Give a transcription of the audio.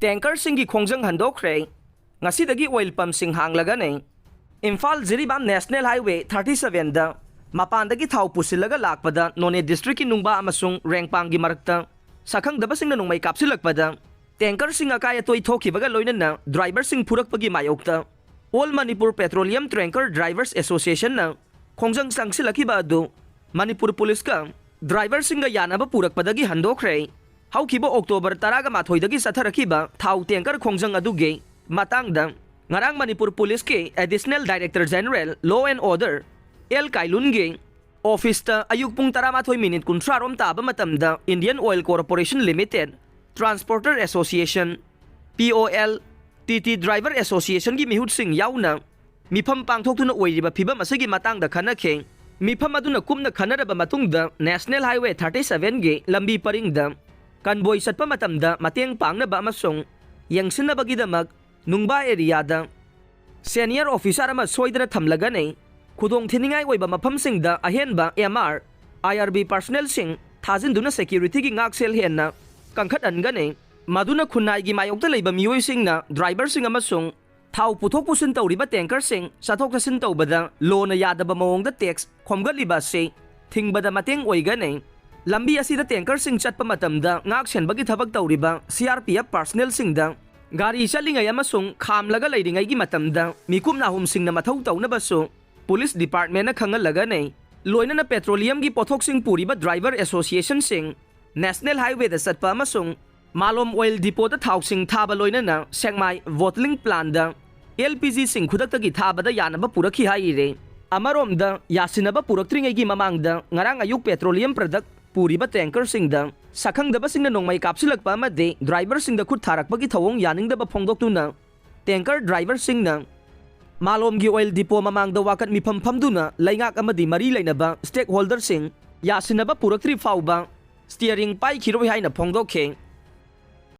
Tanker Singi Khongjang Handokhre, Ngasidagi oil pump sing Hanglagani, Imphal Ziribam National Highway 37 da, Mapandagi Thau Pusilaga Lakpada, None District in Nungba Amasung, Rangpangi Marakta, Sakang Dabasing Nung may Kapsilakpada, Tanker Sing Akaya Toy Toki Baga Loinana, Driver Sing Purakpagi Mayokta, All Manipur Petroleum Tanker Drivers Association na, Khongjang Sangsilaki Badu, Manipur Police ka, Driver Singa Yanaba Purakpadagi Handokhre, Haukibo October Taraga Mathoidagi Satarakiba, Thau Tanker Khongjang Aduge, Matangda, Ngarang Manipur Police ke Additional Director General Law and Order, El Kailunge, Office ta Ayukpung Taramathoy Minute Kuntrarom Taba Matamda, Indian Oil Corporation Limited, Transporter Association, POL, TT Driver Association gi mihut sing yauna, Mipam Pangthok tu na oiriba piba masagi matangda kanake, Mipam aduna kumna kanaraba matungda National Highway 37 ge lambi paringda, Kanboy satpa matamda mateng pang na ba masong, yang sinabagidamag, Nungba area da. Senior officer ama soidra Hanglagani, Kudong tiningay oiba mapam sing da ahen ba MR, IRB personnel sing, Thazin duna security gi ngaksel hen na, Kangkat angane, Maduna kunay gi mayok da layba miyoy sing na, driver sing amasong, Thau putok pusin tau riba tanker sing, satok na sin tau bada, lo na yada ba mawong da text, komgat liba si, ting bada mateng oy gane, Lambi asida tanker sing chat pa matamda, ngaksen bagi tabag tau riba, CRPF personnel sing da, Gari isa lingay amasong Khamlaga layringay gi matamda, mikum na humsing na mathaw tau na baso, Police Department na Hanglagani, loina na petroleum gi pothok sing puri ba Driver Association sing, National Highway da satpa amasong, Malom Oil Depot da thau sing thaba loina na, Sengmai Bottling Plant da, LPG sing khudakta gi thaba da yanaba purakhi haire, Amarom da yasinaba puraktringay gi mamang da, ngarang ayuk petroleum product, puri ba tanker sing da, Sakang daba sing na nung may kapsilak pa amade, driver sing da khud tharak pagi thawong yaning daba phongdok tu na, tanker driver sing na, Malom gi oil depot mamang da wakat mipampam du na, laingak amadi mari lay na ba, stakeholder sing, yasin na ba puraktri faw ba, steering pai kiroi hay na phongdok ke,